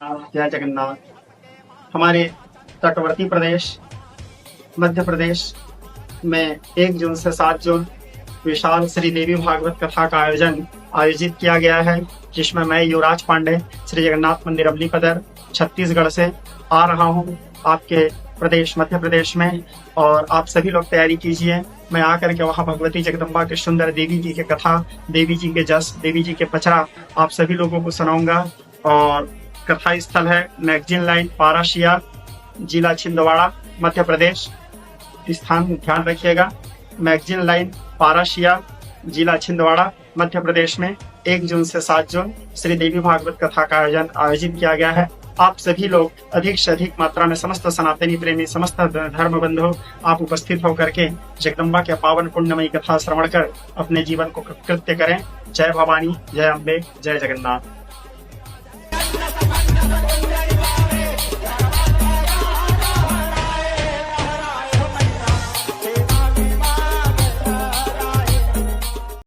जय जगन्नाथ। हमारे तटवर्ती प्रदेश मध्य प्रदेश में 1 जून से 7 जून विशाल श्री देवी भागवत कथा का आयोजित किया गया है, जिसमें मैं युवराज पांडे श्री जगन्नाथ मंदिर अबलीपदर छत्तीसगढ़ से आ रहा हूँ आपके प्रदेश मध्य प्रदेश में। और आप सभी लोग तैयारी कीजिए। मैं आकर के वहाँ भगवती जगदम्बा के सुंदर देवी जी के कथा, देवी जी के जस, देवी जी के पचरा आप सभी लोगों को सुनाऊंगा। और कथा स्थल है मैगजीन लाइन, पाराशिया, जिला छिंदवाड़ा, मध्य प्रदेश। स्थान ध्यान रखिएगा, मैगजीन लाइन, पाराशिया, जिला छिंदवाड़ा, मध्य प्रदेश में 1 जून से 7 जून श्री देवी भागवत कथा का आयोजित किया गया है। आप सभी लोग अधिक से अधिक मात्रा में, समस्त सनातनी प्रेमी, समस्त धर्म बंधु, आप उपस्थित होकर के जगदम्बा के पावन पुण्यमयी कथा श्रवण कर अपने जीवन को कृत्य करें। जय भवानी, जय अम्बे, जय जगन्नाथ।